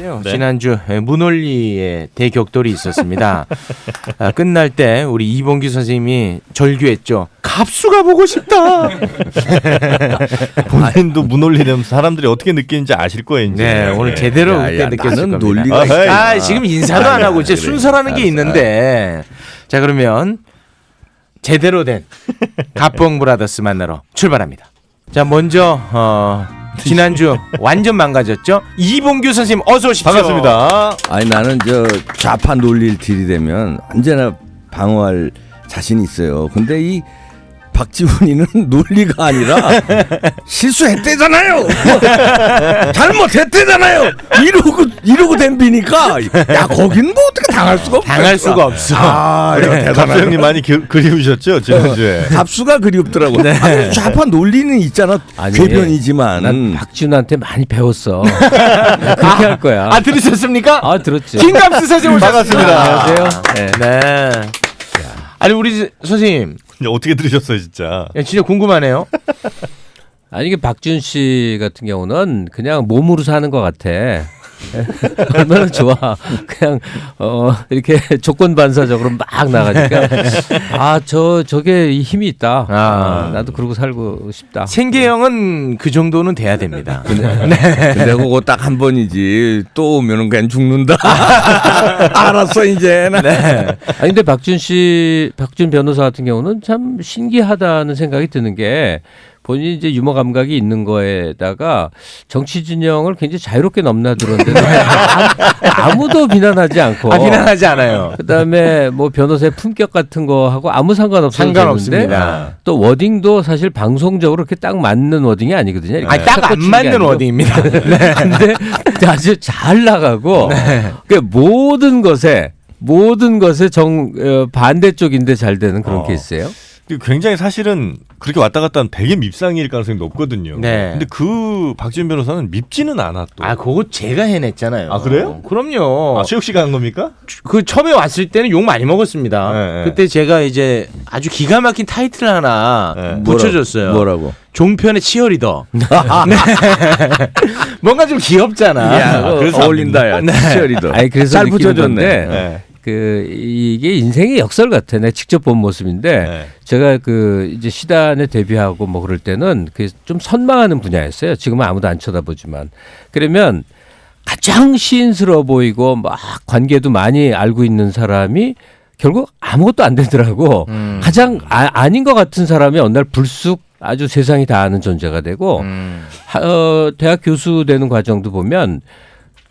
네. 지난주 문홀리의 대격돌이 있었습니다. 끝날 때 우리 이봉규 선생님이 절규했죠. 갑수가 보고 싶다. 본인도 문홀리는 사람들이 어떻게 느끼는지 아실 거예요. 이제. 네, 오늘 제대로 그때 느꼈을 겁니다. 논리가 지금 인사도 안 하고 이제 순서라는 게 있는데. 자, 그러면 제대로 된 갑봉 브라더스 만나러 출발합니다. 자, 먼저 지난주 완전 망가졌죠? 이봉규 선생님 어서 오십시오. 반갑습니다. 아니 나는 저 좌파 논리를 들이대면 언제나 방어할 자신이 있어요. 근데 이 박지훈이는 논리가 아니라 실수했대잖아요. 잘못했대잖아요. 이러고 댐비니까 야 거긴 뭐 어떻게 당할 수가 없어. 당할 수가 없어. 갑수 형님 많이 그리우셨죠 지난주에. 갑수가 그리웠더라고. 네. 아니, 좌파 논리는 있잖아. 궤변이지만. 난 박준한테 많이 배웠어. 그렇게 할 거야. 들으셨습니까? 들었지. 김갑수 선생님 오셨습니다. 안녕하세요. 네. 네. 아니 우리 선생님 어떻게 들으셨어요 진짜? 진짜 궁금하네요. 아니 이게 박준 씨 같은 경우는 그냥 몸으로 사는 것 같아. 얼마나 좋아. 그냥 이렇게 조건 반사적으로 막 나가니까 저게 힘이 있다. 나도 그러고 살고 싶다. 생계형은 그 정도는 돼야 됩니다. 근데 그거 딱 한 번이지 또 오면은 그냥 죽는다. 알았어 이제는. 네. 아니 근데 박준 변호사 같은 경우는 참 신기하다는 생각이 드는 게 본인이 이제 유머 감각이 있는 거에다가 정치 진영을 굉장히 자유롭게 넘나들었는데 아무도 비난하지 않고 비난하지 않아요. 그다음에 뭐 변호사의 품격 같은 거 하고 아무 상관없습니다. 또 워딩도 사실 방송적으로 그렇게 딱 맞는 워딩이 아니거든요. 딱 안 맞는 워딩입니다. 네. 근데 아주 잘 나가고 그러니까 모든 것에 반대쪽인데 잘 되는 그런 케이스예요. 굉장히 사실은 그렇게 왔다 갔다 하면 되게 밉상일 가능성이 높거든요. 네. 근데 그 박지훈 변호사는 밉지는 않아 또. 그거 제가 해냈잖아요. 그래요? 그럼요. 최욱 씨가 한 겁니까? 그 처음에 왔을 때는 욕 많이 먹었습니다. 네. 그때 제가 이제 아주 기가 막힌 타이틀 하나 붙여줬어요. 뭐라고? 종편의 치어리더. 네. 뭔가 좀 귀엽잖아. 야, 그래서 어울린다. 야. 치어리더. 아니 그래서 잘 느끼는 붙여줬네. 건데 이게 인생의 역설 같아. 내가 직접 본 모습인데 제가 이제 시단에 데뷔하고 뭐 그럴 때는 좀 선망하는 분야였어요. 지금은 아무도 안 쳐다보지만. 그러면 가장 시인스러워 보이고 막 관계도 많이 알고 있는 사람이 결국 아무것도 안 되더라고. 가장 아닌 것 같은 사람이 어느 날 불쑥 아주 세상이 다 아는 존재가 되고 대학 교수 되는 과정도 보면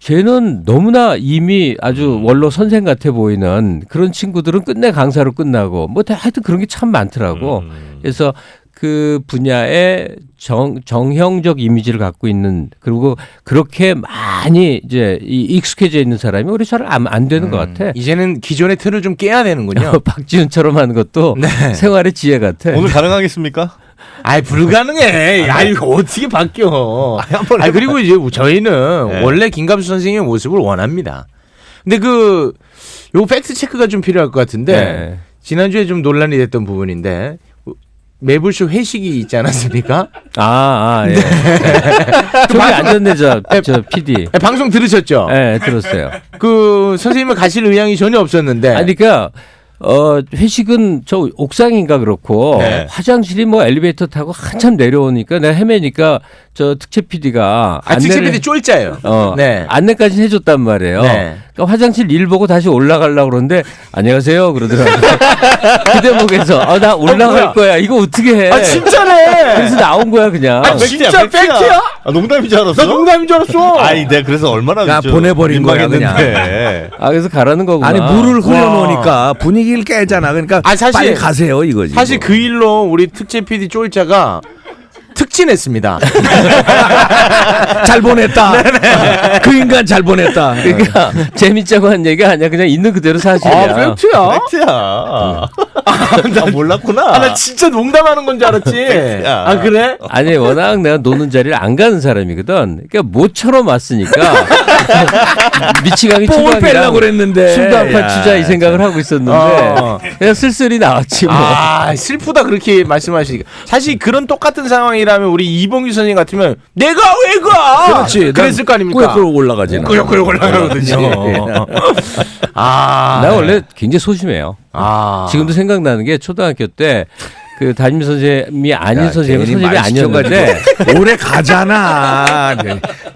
쟤는 너무나 이미 아주 원로 선생 같아 보이는 그런 친구들은 끝내 강사로 끝나고 뭐 하여튼 그런 게 참 많더라고. 그래서 그 분야의 정형적 이미지를 갖고 있는 그리고 그렇게 많이 이제 익숙해져 있는 사람이 우리 잘 안 되는 것 같아. 이제는 기존의 틀을 좀 깨야 되는군요. 박지훈처럼 하는 것도 생활의 지혜 같아. 오늘 가능하겠습까? 불가능해. 이거 어떻게 바뀌어. 그리고 이제 저희는 원래 김갑수 선생님의 모습을 원합니다. 근데 요 팩트 체크가 좀 필요할 것 같은데 지난주에 좀 논란이 됐던 부분인데 매불쇼 회식이 있지 않았습니까? 예. 저기 앉았네, 저 PD. 방송 들으셨죠? 네, 들었어요. 선생님은 가실 의향이 전혀 없었는데. 그러니까 회식은 저 옥상인가 그렇고 화장실이 뭐 엘리베이터 타고 한참 내려오니까 내가 헤매니까 저 특채 PD가 특채 PD 쫄자예요. 안내까지 해줬단 말이에요. 그러니까 화장실 일 보고 다시 올라가려고 그러는데 안녕하세요 그러더라고요. 그 대목에서 나 올라갈 거야. 이거 어떻게 해? 진짜네. 그래서 나온 거야 그냥. 진짜 팩트야? 농담인 줄 알았어? 나 농담인 줄 알았어. 내가 그래서 얼마나 보내버린 거야 그냥. 그래서 가라는 거구나. 아니 물을 흘려놓으니까 분위기를 깨잖아. 그러니까 사실, 빨리 가세요 이거지. 사실 그 일로 우리 특채 PD 쫄자가 특진했습니다. 잘 보냈다. 그 인간 잘 보냈다. 그러니까 재밌자고 한 얘기가 아니야. 그냥 있는 그대로 사실이야. 팩트야. 나 몰랐구나. 나 진짜 농담하는 건 줄 알았지. 그래? 아니 워낙 내가 노는 자리를 안 가는 사람이거든. 그러니까 모처럼 왔으니까 미치광이 뽕을 빼려고 그랬는데 숨도 안 파추자 이 생각을 하고 있었는데 그냥 쓸쓸히 나왔지 뭐. 슬프다 그렇게 말씀하시니까. 사실 그런 똑같은 상황이라면 우리 이봉규 선생님 같으면 내가 왜 가? 그렇지. 그랬을 거 아닙니까? 꾸역꾸역 올라가지. 꾸역꾸역 올라가거든요. 아, 나 원래 굉장히 소심해요. 지금도 생각나는 게 초등학교 때 그 담임 선생님이 아닌 선생님은 선생님이 아니었는데 오래 가잖아.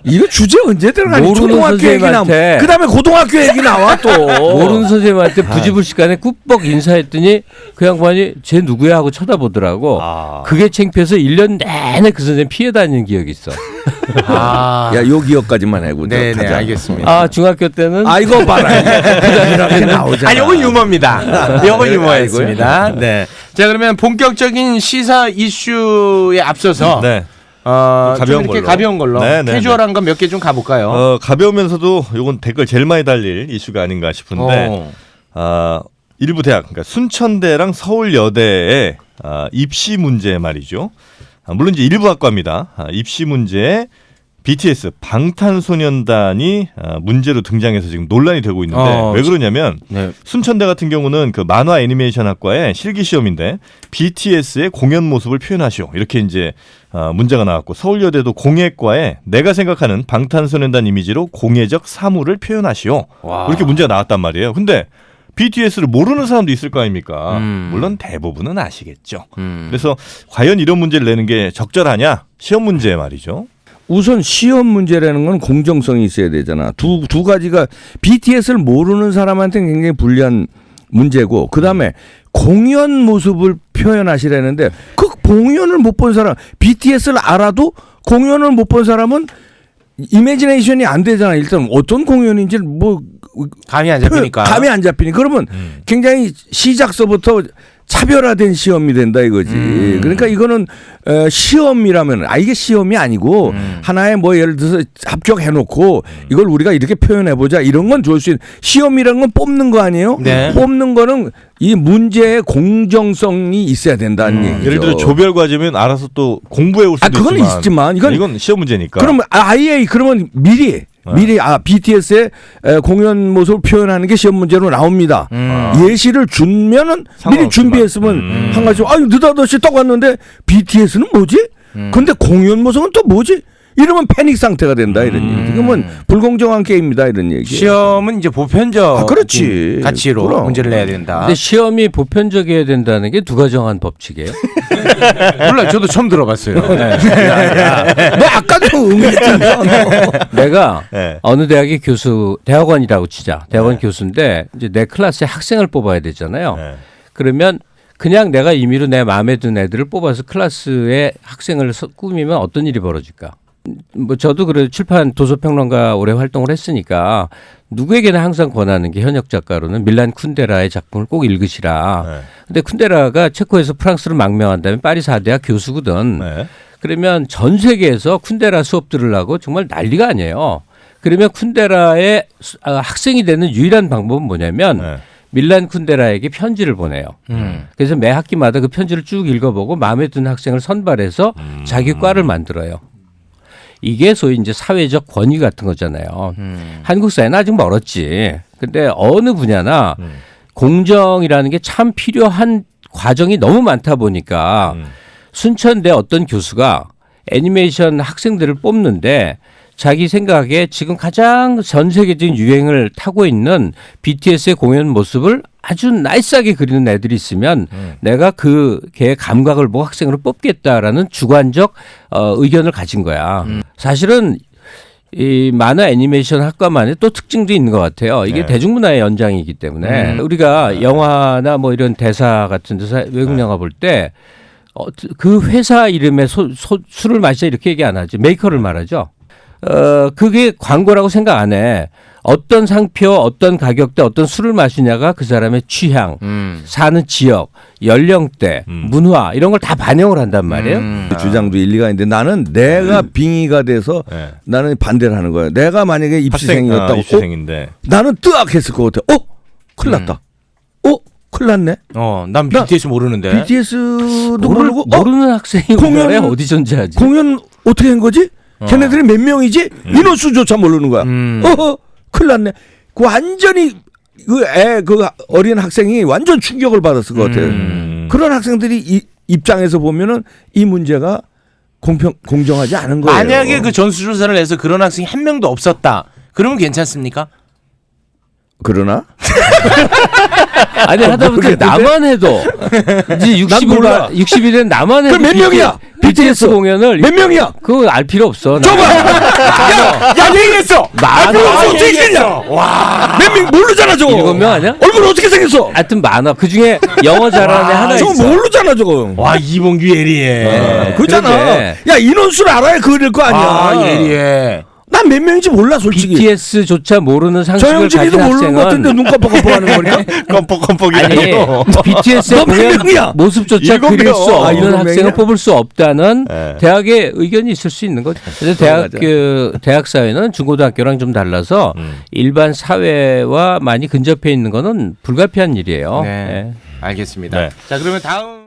이거 주제 언제 들어가니? 모르는 초등학교 얘기 나와. 선생님한테 그다음에 고등학교 얘기 나와 또. 모르는 선생님한테 부지불식간에 꾸벅 인사했더니 그 양반이 쟤 누구야 하고 쳐다보더라고. 그게 창피해서 1년 내내 그 선생님 피해 다니는 기억이 있어. 야, 요 기억까지만 해고. 네네, 알겠습니다. 아, 중학교 때는 아, 이거 봐라. 이렇게 나오잖아. 아, 요건 유머입니다. 요건 유머였습니다. 네. 자, 그러면 본격적인 시사 이슈에 앞서서 네. 가벼운 걸로 네, 네, 캐주얼한 거 몇 개 좀 가볼까요? 가벼우면서도 요건 댓글 제일 많이 달릴 이슈가 아닌가 싶은데 일부 대학, 그러니까 순천대랑 서울여대의 입시 문제 말이죠. 물론 이제 일부 학과입니다. 입시 문제에 BTS 방탄소년단이 문제로 등장해서 지금 논란이 되고 있는데 왜 그러냐면 네. 순천대 같은 경우는 그 만화 애니메이션 학과의 실기 시험인데 BTS의 공연 모습을 표현하시오 이렇게 이제 문제가 나왔고 서울여대도 공예과에 내가 생각하는 방탄소년단 이미지로 공예적 사물을 표현하시오 이렇게 문제가 나왔단 말이에요. 근데 BTS를 모르는 사람도 있을 거 아닙니까? 물론 대부분은 아시겠죠. 그래서 과연 이런 문제를 내는 게 적절하냐? 시험 문제 말이죠. 우선 시험 문제라는 건 공정성이 있어야 되잖아. 두 가지가 BTS를 모르는 사람한테는 굉장히 불리한 문제고 그다음에 공연 모습을 표현하시라는데 그 공연을 못 본 사람 BTS를 알아도 공연을 못 본 사람은 이미지네이션이 안 되잖아. 일단 어떤 공연인지 뭐 감이 안 잡히니까. 감이 안 잡히니 그러면 굉장히 시작서부터 차별화된 시험이 된다 이거지. 그러니까 이거는 시험이라면 이게 시험이 아니고 하나의 뭐 예를 들어서 합격해놓고 이걸 우리가 이렇게 표현해보자 이런 건 좋을 수 있는 시험이라는 건 뽑는 거 아니에요? 네. 뽑는 거는 이 문제의 공정성이 있어야 된다는 얘기죠. 예를 들어 조별 과제면 알아서 또 공부해 올 수도 그건 있지만 이건 시험 문제니까. 그러면 아예 그러면 미리 BTS의 공연 모습을 표현하는 게 시험 문제로 나옵니다. 예시를 주면은 미리 준비했으면 한 가지 느닷없이 떡 왔는데 BTS는 뭐지? 근데 공연 모습은 또 뭐지? 이러면 패닉 상태가 된다 이런 얘기. 이건 불공정한 게임이다 이런 얘기. 시험은 이제 보편적 그렇지. 가치로 그럼. 문제를 내야 된다. 근데 시험이 보편적이어야 된다는 게 누가 정한 법칙이에요? 몰라, 저도 처음 들어봤어요. 너 아까도 응했잖아. 내가 네. 어느 대학의 대학원이라고 치자. 대학원 교수인데 이제 내 클래스에 학생을 뽑아야 되잖아요. 네. 그러면 그냥 내가 임의로 내 마음에 드는 애들을 뽑아서 클래스에 학생을 꾸미면 어떤 일이 벌어질까? 뭐 저도 그래 출판 도서평론가 오래 활동을 했으니까 누구에게나 항상 권하는 게 현역 작가로는 밀란 쿤데라의 작품을 꼭 읽으시라. 네. 근데 쿤데라가 체코에서 프랑스를 망명한 다음에 파리 4대학 교수거든. 네. 그러면 전 세계에서 쿤데라 수업 들으려고 정말 난리가 아니에요. 그러면 쿤데라의 학생이 되는 유일한 방법은 뭐냐면 네. 밀란 쿤데라에게 편지를 보내요. 그래서 매 학기마다 그 편지를 쭉 읽어보고 마음에 드는 학생을 선발해서 자기 과를 만들어요. 이게 소위 이제 사회적 권위 같은 거잖아요. 한국 사회는 아직 멀었지. 근데 어느 분야나 공정이라는 게 참 필요한 과정이 너무 많다 보니까 순천대 어떤 교수가 애니메이션 학생들을 뽑는데 자기 생각에 지금 가장 전 세계적인 유행을 타고 있는 BTS의 공연 모습을 아주 나이스하게 그리는 애들이 있으면 내가 걔의 감각을 보고 학생으로 뽑겠다라는 주관적 의견을 가진 거야. 사실은 이 만화 애니메이션 학과만의 또 특징도 있는 것 같아요. 이게 네. 대중문화의 연장이기 때문에 우리가 영화나 뭐 이런 대사 같은 데서 외국 영화 볼 때 그 회사 이름에 술을 마시자 이렇게 얘기 안 하지. 메이커를 말하죠. 그게 광고라고 생각 안 해. 어떤 상표, 어떤 가격대, 어떤 술을 마시냐가 그 사람의 취향, 사는 지역, 연령대, 문화 이런 걸 다 반영을 한단 말이에요. 주장도 일리가 있는데 나는 내가 빙의가 돼서 네. 나는 반대를 하는 거야. 내가 만약에 입시생이었다고 입시생인데 나는 뜨악했을 것 같아. 큰일 났다. 큰일 났네. 난 BTS 모르는데. BTS도 모르고 모르는 학생이 우리나라에 어디 존재하지? 공연 어떻게 한 거지? 걔네들이 몇 명이지? 인원수조차 모르는 거야. 큰일 났네. 완전히 그 어린 학생이 완전 충격을 받았을 것 같아요. 그런 학생들이 입장에서 보면은 이 문제가 공정하지 않은 거예요. 만약에 그 전수조사를 해서 그런 학생이 한 명도 없었다. 그러면 괜찮습니까? 그러나 아니 하다못해 나만 해도 이제 몰라. 60일엔 나만 해도 그럼 몇 명이야? BTS 공연을 몇 명이야? 그거 알 필요 없어. 야, 얘기했어. 많아. 어떻게 했냐? 와. 몇 명 모르잖아 저거. 7명 아니야? 얼굴 어떻게 생겼어? 하여튼 많아. 그 중에 영어 잘하는 애 하나 저거 있어. 모르잖아 저거. 와, 이봉규 예리해. 그잖아. 그런데- 야 인원수를 알아야 그럴 거 아니야. 아, 예리해. 난 몇 명인지 몰라 솔직히. BTS조차 모르는 상식을 가진 저영진이도 모르는 것 같은데 학생은 눈 깜빡깜빡하는 거니까. 껌뻑껌뻑이라뇨. BTS의 너몇 공연 명이야? 모습조차 7명. 그릴 수 없는 일곱 학생을 명이야? 뽑을 수 없다는 네. 대학의 의견이 있을 수 있는 거죠. 그래서 대학 사회는 중고등학교랑 좀 달라서 일반 사회와 많이 근접해 있는 거는 불가피한 일이에요. 네. 알겠습니다. 네. 자, 그러면 다음